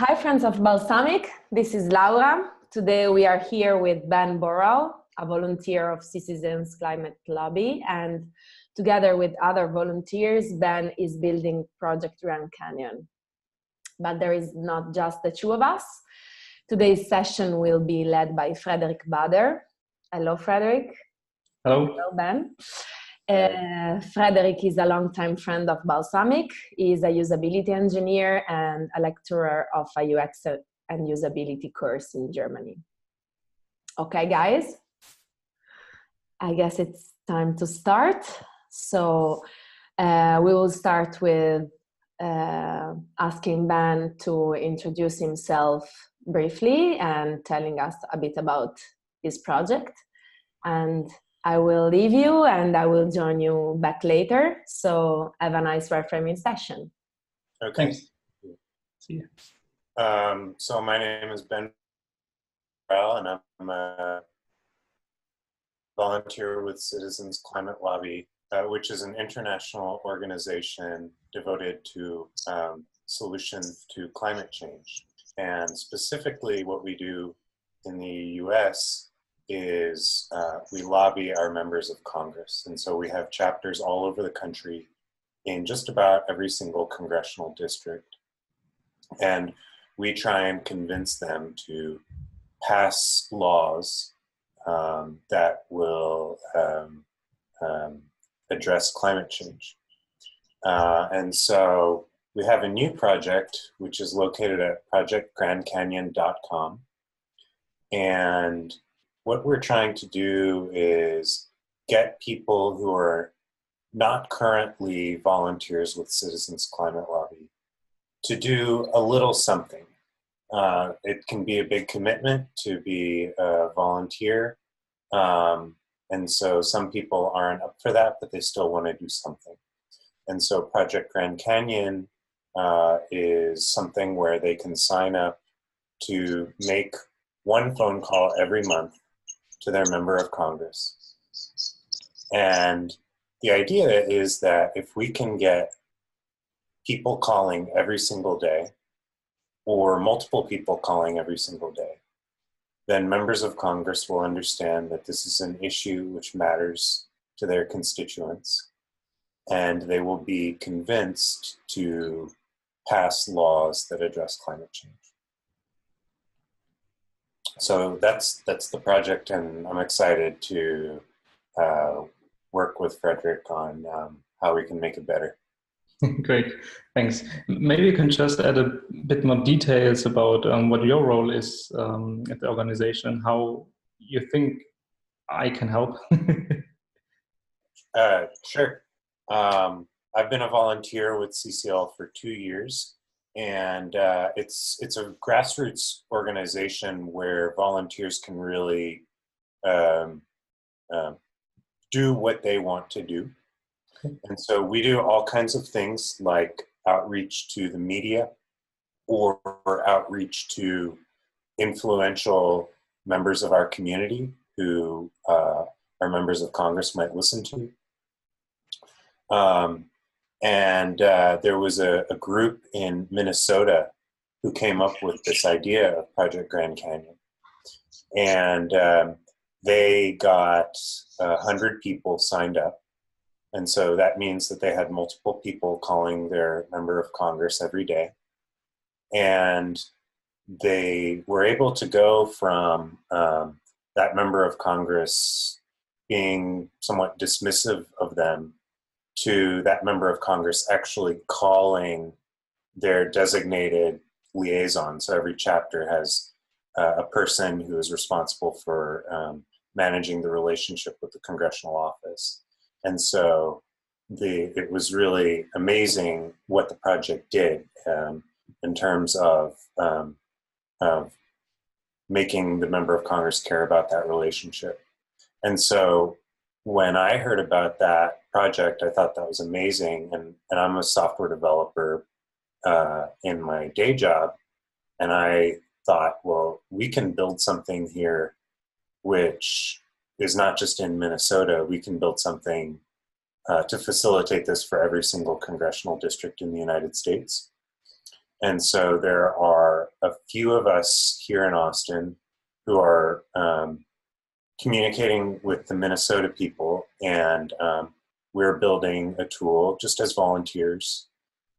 Hi, friends of Balsamiq. This is Laura. Today we are here with Ben Borrell, a volunteer of Citizens Climate Lobby, and together with other volunteers, Ben is building Project Grand Canyon. But there is not just the two of us. Today's session will be led by Frederik Bader. Hello, Frederik. Hello. Hello, Ben. Frederik is a longtime friend of Balsamiq. He is a usability engineer and a lecturer of a UX and usability course in Germany. Okay, guys, I guess it's time to start. So we will start with asking Ben to introduce himself briefly and telling us a bit about his project. And I will leave you and I will join you back later. So have a nice wireframing session. Okay. Thanks. See you. So my name is Ben Borrell, and I'm a volunteer with Citizens Climate Lobby, which is an international organization devoted to solutions to climate change. And specifically what we do in the US is we lobby our members of Congress. And so we have chapters all over the country in just about every single congressional district. And we try and convince them to pass laws that will address climate change. And so we have a new project, which is located at projectgrandcanyon.com. And what we're trying to do is get people who are not currently volunteers with Citizens Climate Lobby to do a little something. It can be a big commitment to be a volunteer. And so some people aren't up for that, but they still want to do something. And so Project Grand Canyon is something where they can sign up to make one phone call every month to their member of Congress. And the idea is that if we can get people calling every single day, or multiple people calling every single day, then members of Congress will understand that this is an issue which matters to their constituents, and they will be convinced to pass laws that address climate change. So that's the project, and I'm excited to work with Frederik on how we can make it better. Great, thanks. Maybe you can just add a bit more details about what your role is at the organization, how you think I can help. Sure. I've been a volunteer with CCL for 2 years. And it's a grassroots organization where volunteers can really do what they want to do. Okay. And so we do all kinds of things like outreach to the media or outreach to influential members of our community who our members of Congress might listen to. And there was a group in Minnesota who came up with this idea of Project Grand Canyon. And they got 100 people signed up. And so that means that they had multiple people calling their member of Congress every day. And they were able to go from that member of Congress being somewhat dismissive of them to that member of Congress actually calling their designated liaison. So every chapter has a person who is responsible for managing the relationship with the congressional office. And so it was really amazing what the project did in terms of making the member of Congress care about that relationship. And so when I heard about that project, I thought that was amazing. And I'm a software developer in my day job. And I thought, well, we can build something here which is not just in Minnesota. We can build something to facilitate this for every single congressional district in the United States. And so there are a few of us here in Austin who are communicating with the Minnesota people, and we're building a tool just as volunteers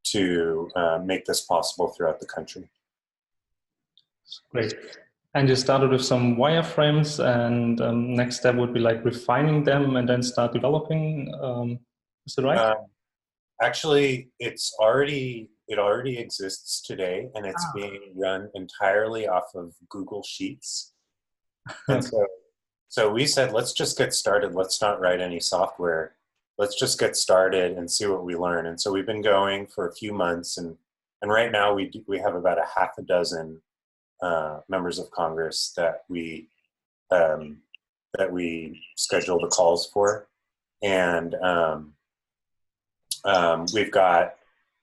to make this possible throughout the country. Great. And you started with some wireframes, and next step would be like refining them and then start developing. Is that right? Actually, it already exists today, and it's being run entirely off of Google Sheets. And so we said, let's just get started. Let's not write any software. Let's just get started and see what we learn. And so we've been going for a few months, and right now we have about a half a dozen members of Congress that we schedule the calls for, and we've got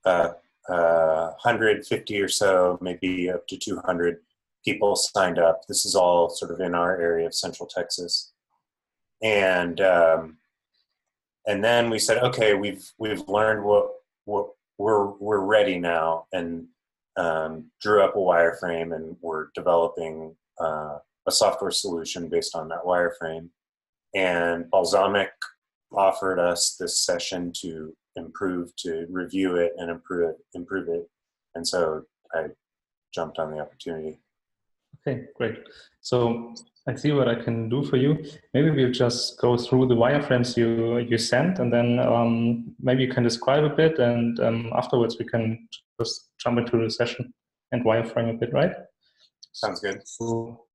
150 or so, maybe up to 200 people signed up. This is all sort of in our area of Central Texas, and then we said, okay, we've learned what we're ready now, and drew up a wireframe, and we're developing a software solution based on that wireframe. And Balsamiq offered us this session to review it and improve it. And so I jumped on the opportunity. Okay, great. So I see what I can do for you. Maybe we'll just go through the wireframes you sent, and then maybe you can describe a bit, and afterwards we can just jump into the session and wireframe a bit, right? Sounds good. So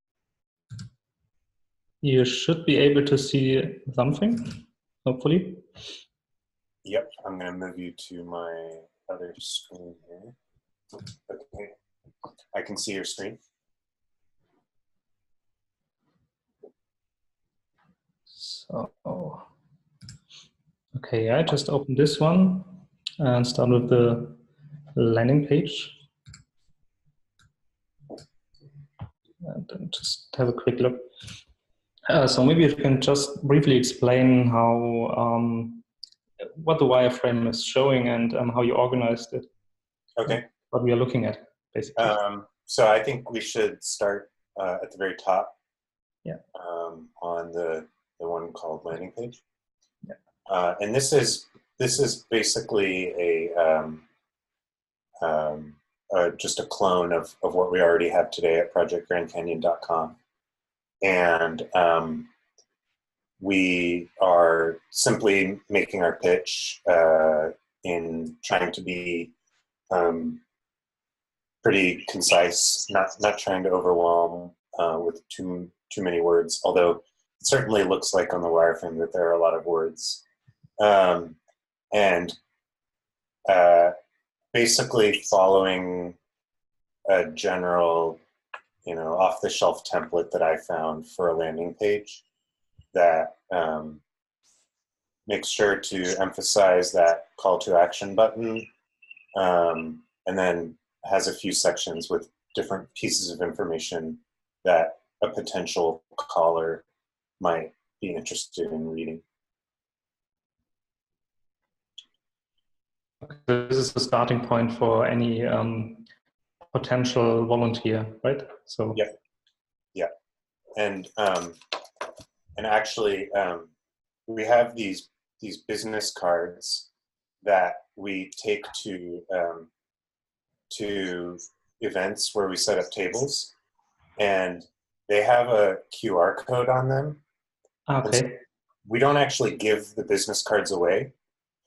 you should be able to see something, hopefully. Yep, I'm going to move you to my other screen here. Okay, I can see your screen. So, okay, I just opened this one and start with the landing page. And then just have a quick look. So maybe you can just briefly explain how what the wireframe is showing and how you organized it. Okay. What we are looking at, basically. So I think we should start at the very top. Yeah. On the one called landing page. Yeah. And this is basically just a clone of what we already have today at projectgrandcanyon.com. And we are simply making our pitch in trying to be pretty concise, not trying to overwhelm with too many words, although it certainly looks like on the wireframe that there are a lot of words. And basically following a general, off-the-shelf template that I found for a landing page that makes sure to emphasize that call to action button, and then has a few sections with different pieces of information that a potential caller might be interested in reading. This is the starting point for any potential volunteer, right? So yeah, and actually we have these business cards that we take to events where we set up tables, and they have a QR code on them. Okay. So we don't actually give the business cards away,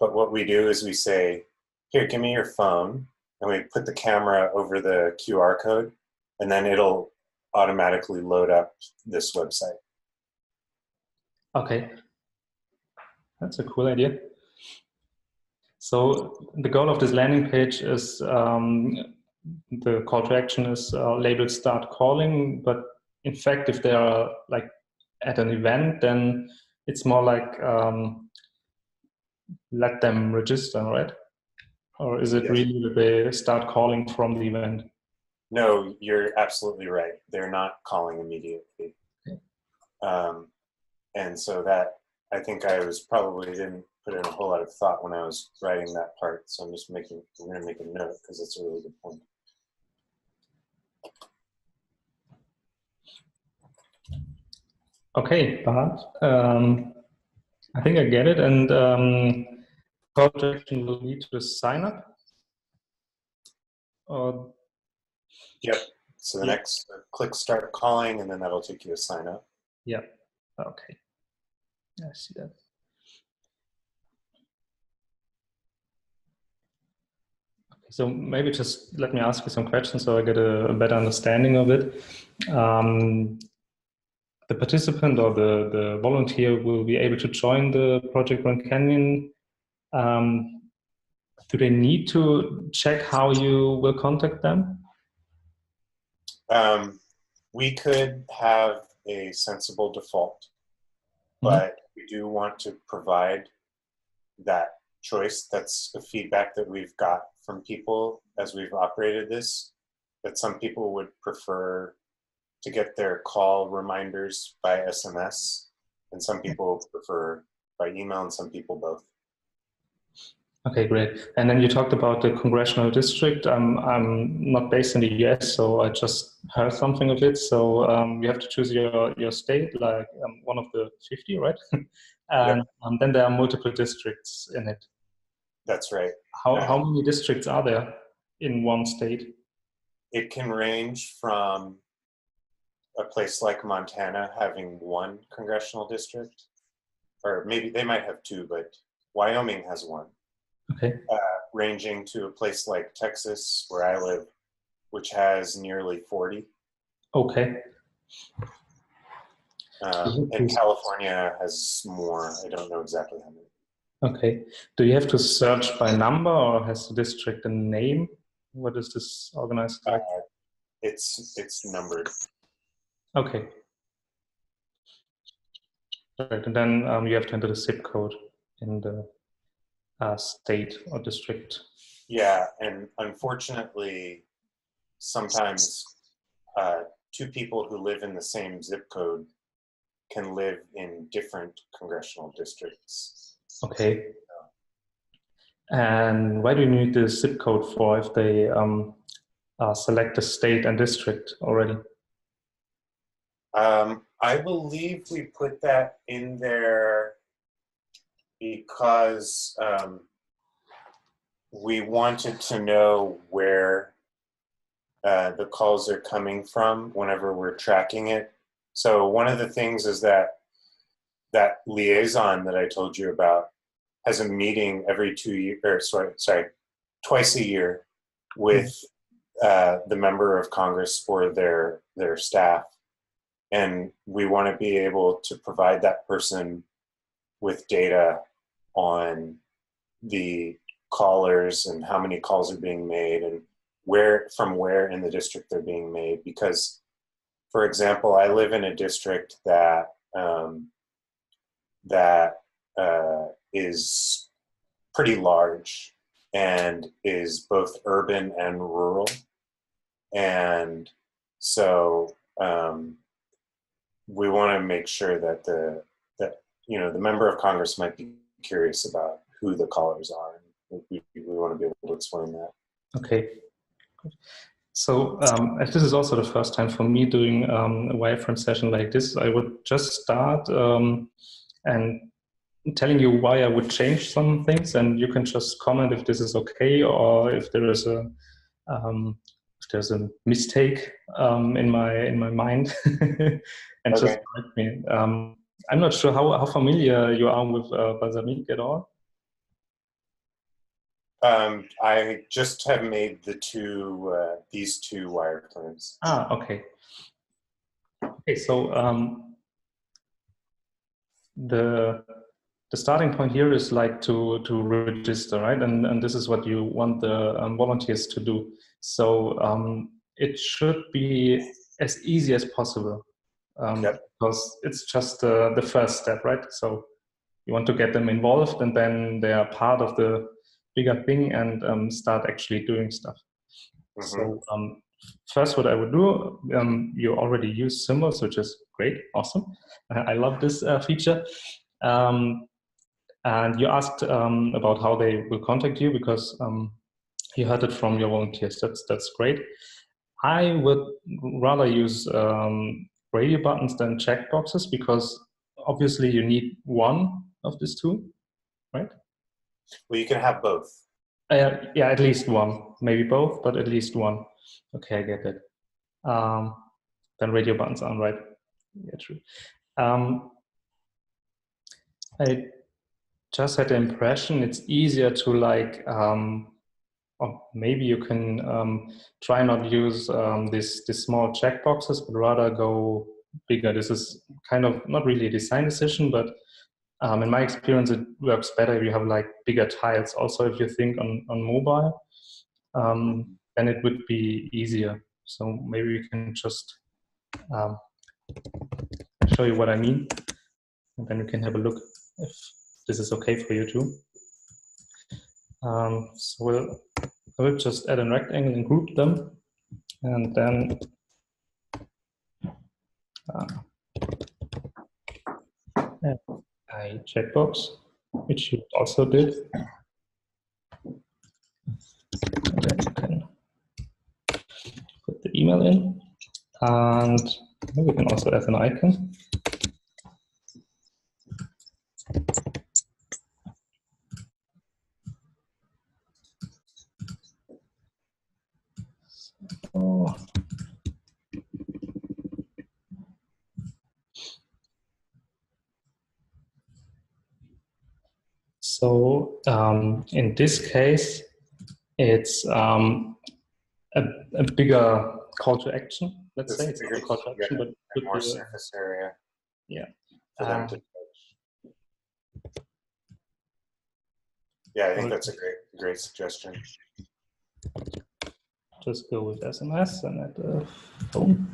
but what we do is we say, here, give me your phone, and we put the camera over the QR code, and then it'll automatically load up this website. Okay. That's a cool idea. So the goal of this landing page is the call to action is labeled start calling, but in fact, if they are like at an event, then it's more like let them register, right? Or is it really that they start calling from the event? No, you're absolutely right. They're not calling immediately. Okay. And so that, I think I didn't put in a whole lot of thought when I was writing that part. So I'm going to make a note because it's a really good point. Okay, but I think I get it. And call to action will lead to the sign up. Or Yep. So the next, click start calling, and then that'll take you to sign up. yeah, okay, I see that. Okay, so maybe just let me ask you some questions so I get a better understanding of it. The participant or the volunteer will be able to join the Project Grand Canyon. Do they need to check how you will contact them? We could have a sensible default, but we do want to provide that choice. That's the feedback that we've got from people as we've operated this, that some people would prefer to get their call reminders by SMS, and some people prefer by email, and some people both. Okay, great. And then you talked about the congressional district. I'm not based in the US, so I just heard something of it. So you have to choose your state, like one of the 50, right? And Yep. then there are multiple districts in it. That's right. How many districts are there in one state? It can range from a place like Montana having one congressional district, or maybe they might have two, but Wyoming has one. Okay. Ranging to a place like Texas, where I live, which has nearly 40. Okay. And California has more. I don't know exactly how many. Okay. Do you have to search by number, or has the district a name? What is this organized like? It's numbered. Okay. Right. And then you have to enter the zip code in the state or district. Yeah, and unfortunately, sometimes two people who live in the same zip code can live in different congressional districts. Okay. And why do you need the zip code for if they select the state and district already? I believe we put that in there because we wanted to know where the calls are coming from whenever we're tracking it. So one of the things is that liaison that I told you about has a meeting every 2 years, or twice a year with the member of Congress or their staff. And we want to be able to provide that person with data on the callers and how many calls are being made and from where in the district they're being made. Because, for example, I live in a district that is pretty large and is both urban and rural. And so we want to make sure that the member of Congress might be curious about who the callers are. We want to be able to explain that. Okay. So as this is also the first time for me doing a wireframe session like this, I would just start and telling you why I would change some things, and you can just comment if this is okay or if there is a there's a mistake in my mind, and just correct me. I'm not sure how familiar you are with Balsamiq at all. I just have made these two wireframes. Okay. Okay, so the starting point here is like to register, right? And this is what you want the volunteers to do. So it should be as easy as possible, because it's just the first step, right? So you want to get them involved, and then they are part of the bigger thing and start actually doing stuff. So first, what I would do, you already use symbols, which is great, awesome. I love this feature. And you asked about how they will contact you, because you heard it from your volunteers. That's great. I would rather use radio buttons than checkboxes, because obviously you need one of these two, right? Well, you can have both. Yeah, at least one, maybe both, but at least one. Okay, I get it. Then radio buttons aren't right. Yeah, true. I just had the impression it's easier to like, or maybe you can try not use these small checkboxes, but rather go bigger. This is kind of not really a design decision, but in my experience, it works better if you have like bigger tiles. Also, if you think on mobile, then it would be easier. So maybe we can just show you what I mean, and then you can have a look if this is okay for you too. So I will just add a rectangle and group them, and then add a checkbox, which you also did. And then you can put the email in, and we can also add an icon. So in this case, it's a bigger call to action. Let's say it's a bigger call to action, but more surface area. Yeah. For them to touch. Yeah, I think that's a great suggestion. Just go with SMS and add the phone.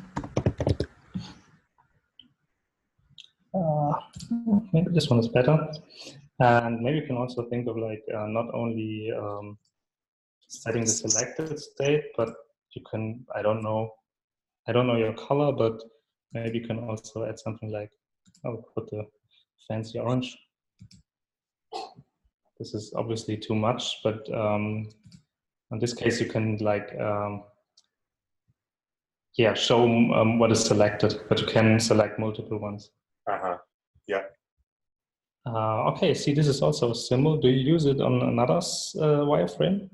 Maybe this one is better. And maybe you can also think of like not only setting the selected state, but you can, I don't know your color, but maybe you can also add something like, I'll put the fancy orange. This is obviously too much, but in this case you can like, yeah, show what is selected, but you can select multiple ones. Yeah. Okay, see, this is also a symbol. Do you use it on another wireframe?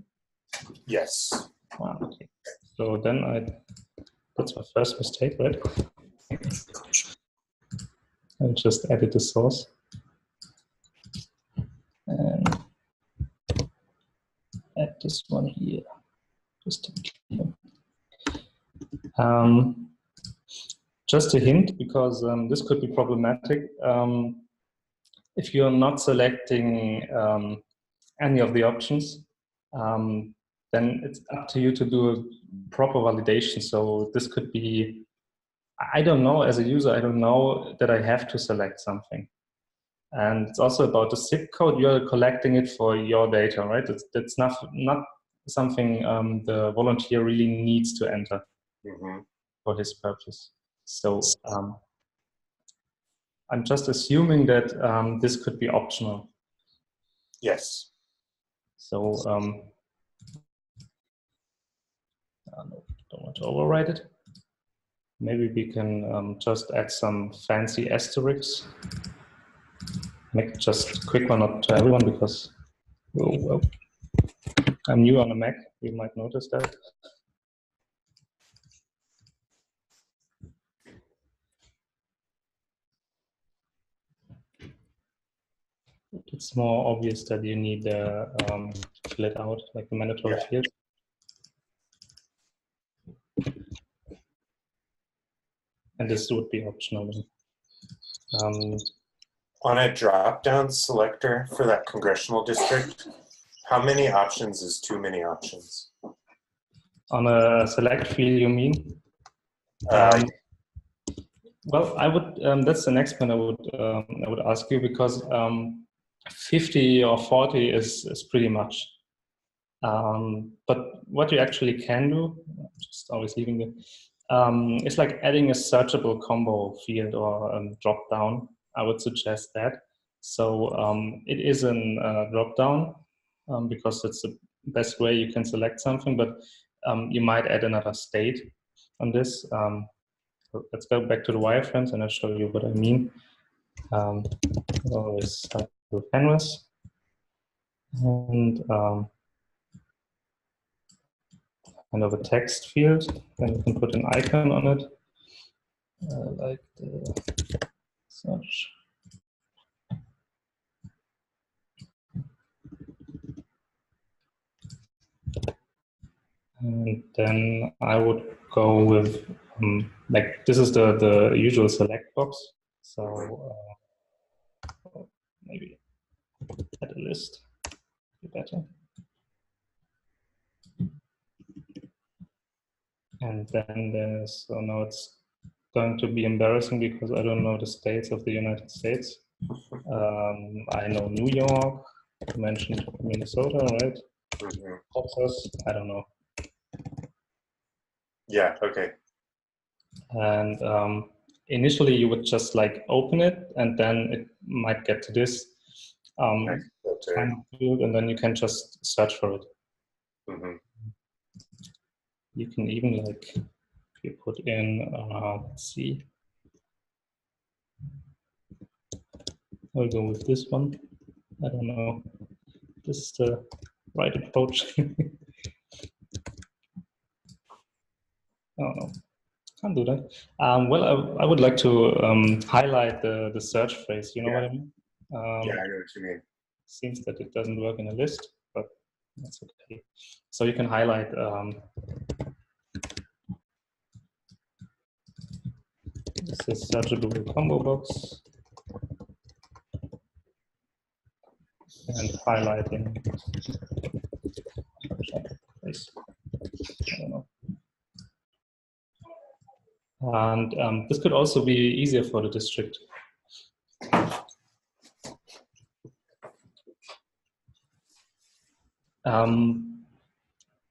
Yes. Okay. So then that's my first mistake, right? I just added the source. And add this one here. Just to be clear. Just a hint, because this could be problematic. If you're not selecting any of the options, then it's up to you to do a proper validation. So this could be, I don't know, as a user, I don't know that I have to select something. And it's also about the zip code. You're collecting it for your data, right? That's not something the volunteer really needs to enter for his purpose. So I'm just assuming that this could be optional. Yes. So no, don't want to override it. Maybe we can just add some fancy asterisks. Make just a quick one, not to everyone, because well, I'm new on a Mac. You might notice that. It's more obvious that you need to fill it out, like the mandatory field. And this would be optional. On a drop-down selector for that congressional district, how many options is too many options? On a select field, you mean? Well, I would. That's the next one I would ask you, because 50 or 40 is pretty much. But what you actually can do, just always leaving it, it's like adding a searchable combo field or drop down. I would suggest that. So it is a drop down because it's the best way you can select something, but you might add another state on this, let's go back to the wireframes and I'll show you what I mean. Always start with canvas. And kind of a text field, then you can put an icon on it, like the search. And then I would go with, like, this is the usual select box. So maybe add a list, be better. And then there's, so now it's going to be embarrassing because I don't know the states of the United States. I know New York, you mentioned Minnesota, right? Texas, I don't know. Yeah, okay. And initially you would just like open it and then it might get to this kind of field and then you can just search for it. You can even like, if you put in, let's see, I'll go with this one. I don't know, this is the right approach. Oh no, can't do that. Well, I would like to highlight the search phrase, you know what I mean? Yeah, I know what you mean. Seems that it doesn't work in a list, but that's okay. So you can highlight this is searchable combo box and highlighting. I don't know. And this could also be easier for the district.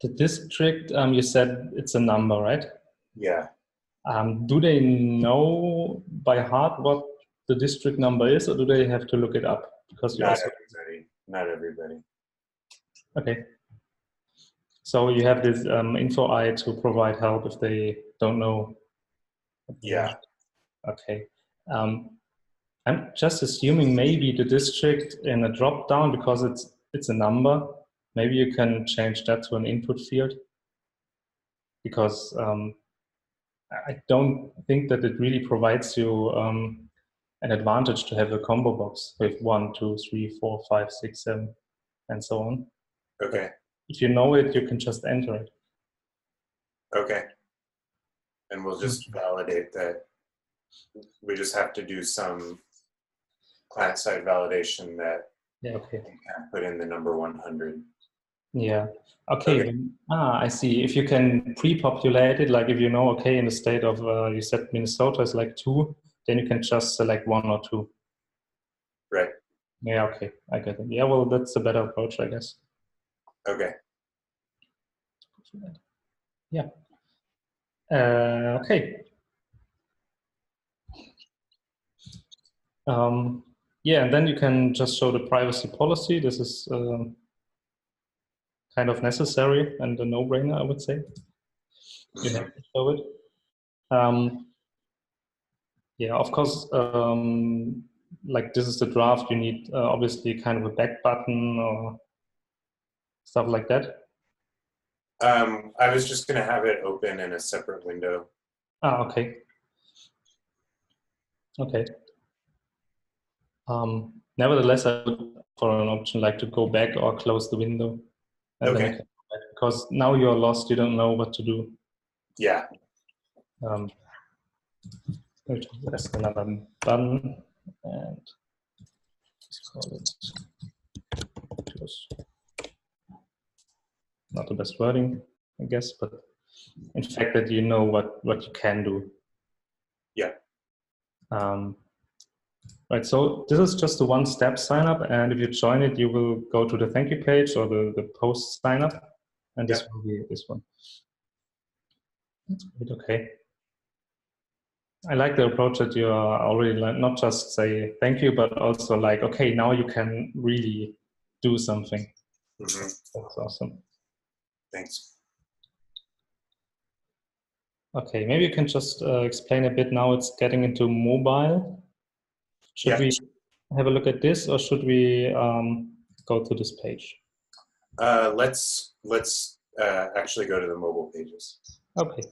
The district, you said it's a number, right? Yeah. Do they know by heart what the district number is, or do they have to look it up? Because not everybody. Not everybody. Okay. So you have this info eye to provide help if they don't know. Yeah. Okay. I'm just assuming maybe the district in a drop down, because it's a number. Maybe you can change that to an input field, because I don't think that it really provides you an advantage to have a combo box with 1, 2, 3, 4, 5, 6, 7, and so on. Okay. If you know it, you can just enter it. Okay. And we'll just validate that. We just have to do some client-side validation that okay. you can put in the number 100. Yeah. Okay. I see. If you can pre-populate it, like if you know, okay, in the state of, you said Minnesota is like 2, then you can just select 1 or 2. Right. Yeah, okay. I get it. Yeah, well, that's a better approach, I guess. Okay. Yeah. Okay. Yeah, and then you can just show the privacy policy. This is kind of necessary and a no-brainer, I would say. You have to show it. Yeah, of course, like this is the draft, you need obviously kind of a back button or stuff like that. I was just going to have it open in a separate window. Okay. Okay. Nevertheless, I would for an option like to go back or close the window. And then you can go back, because now you're lost, you don't know what to do. Yeah. There's another button and let's call it close. Not the best wording, I guess, but in fact that you know what you can do. Yeah. Right, so this is just a one-step sign up, and if you join it, you will go to the thank you page or the post sign up, and this will be this one. That's great. Okay. I like the approach that you are already like, not just say thank you, but also like, okay, now you can really do something. That's awesome. Thanks. Okay, maybe you can just explain a bit now. It's getting into mobile. Should we have a look at this, or should we go to this page? Let's actually go to the mobile pages. Okay.